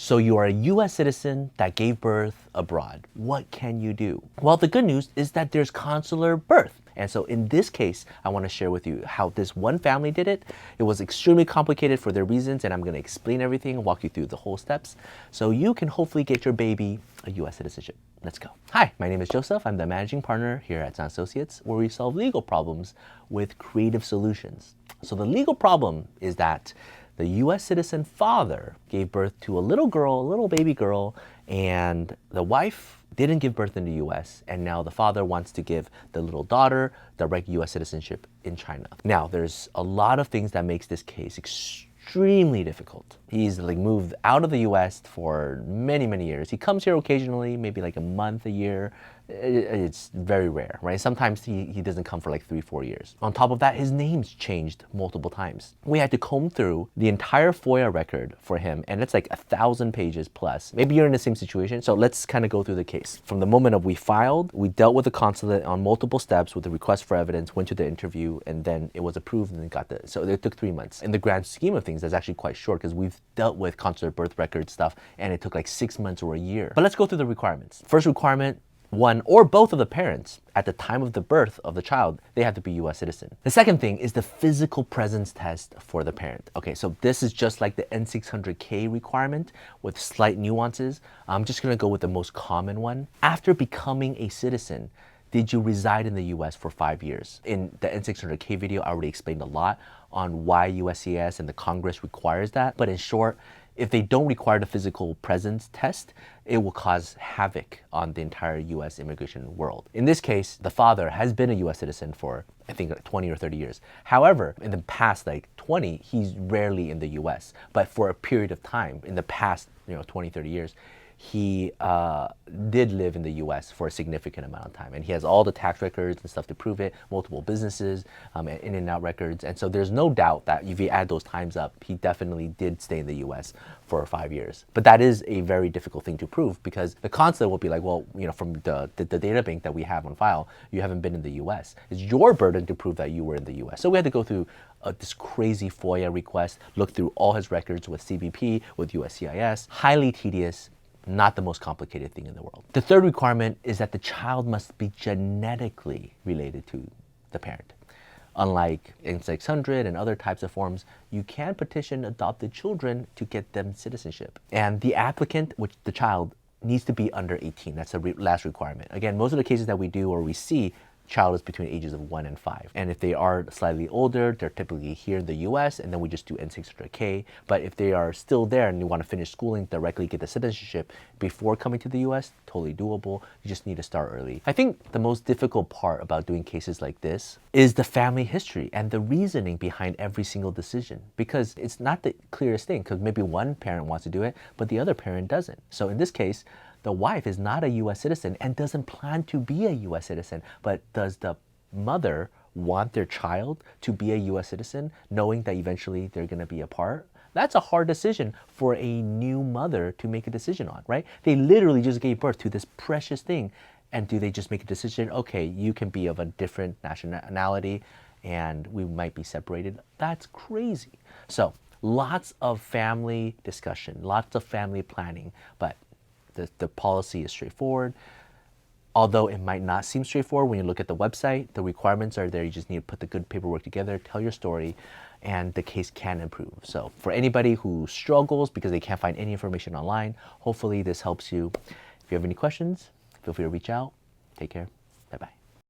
So you are a US citizen that gave birth abroad. What can you do? Well, the good news is that there's consular birth. And so in this case, I want to share with you how this one family did it. It was extremely complicated for their reasons, and I'm going to explain everything and walk you through the whole steps so you can hopefully get your baby a US citizenship. Let's go. Hi, my name is Joseph. I'm the managing partner here at Tsang and Associates, where we solve legal problems with creative solutions. So the legal problem is that the US citizen father gave birth to a little girl, a little baby girl, and the wife didn't give birth in the US, and now the father wants to give the little daughter direct US citizenship in China. Now, there's a lot of things that makes this case extremely difficult. He's like moved out of the US for many years. He comes here occasionally, maybe like a month, a year. It's very rare, right? Sometimes he doesn't come for like 3-4 years. On top of that, his name's changed multiple times. We had to comb through the entire FOIA record for him, and it's like 1,000 pages plus. Maybe you're in the same situation, so let's kind of go through the case. From the moment of we filed, we dealt with the consulate on multiple steps with the request for evidence, went to the interview, and then it was approved and then got the, so it took 3 months. In the grand scheme of things, that's actually quite short because we've dealt with consular birth record stuff and it took like 6 months or a year. But let's go through the requirements. First requirement, one or both of the parents at the time of the birth of the child, they have to be US citizen. The second thing is the physical presence test for the parent. Okay, so this is just like the N600K requirement with slight nuances. I'm just gonna go with the most common one. After becoming a citizen, did you reside in the US for 5 years? In the N600K video, I already explained a lot on why USCIS and the Congress requires that. But in short, if they don't require the physical presence test, it will cause havoc on the entire US immigration world. In this case, the father has been a US citizen for, I think, 20 or 30 years. However, in the past, like 20, he's rarely in the US. But for a period of time, in the past, 20, 30 years, he did live in the US for a significant amount of time. And he has all the tax records and stuff to prove it, multiple businesses, in and out records. And so there's no doubt that if you add those times up, he definitely did stay in the US for 5 years. But that is a very difficult thing to prove because the consulate will be like, well, from the data bank that we have on file, you haven't been in the US. It's your burden to prove that you were in the US. So we had to go through this crazy FOIA request, look through all his records with CBP, with USCIS, highly tedious, not the most complicated thing in the world. The third requirement is that the child must be genetically related to the parent. Unlike N600 and other types of forms, you can petition adopted children to get them citizenship. And the applicant, which the child, needs to be under 18. That's the last requirement. Again, most of the cases that we do or we see, child is between ages of 1 and 5. And if they are slightly older, they're typically here in the US, and then we just do N600K. But if they are still there and you want to finish schooling, directly get the citizenship before coming to the US, totally doable. You just need to start early. I think the most difficult part about doing cases like this is the family history and the reasoning behind every single decision. Because it's not the clearest thing, because maybe one parent wants to do it, but the other parent doesn't. So in this case, the wife is not a US citizen and doesn't plan to be a US citizen, but does the mother want their child to be a US citizen, knowing that eventually they're gonna be apart? That's a hard decision for a new mother to make a decision on, right? They literally just gave birth to this precious thing. And do they just make a decision, okay, you can be of a different nationality and we might be separated? That's crazy. So lots of family discussion, lots of family planning, but the policy is straightforward. Although it might not seem straightforward when you look at the website, the requirements are there. You just need to put the good paperwork together, tell your story, and the case can improve. So for anybody who struggles because they can't find any information online, hopefully this helps you. If you have any questions, feel free to reach out. Take care. Bye-bye.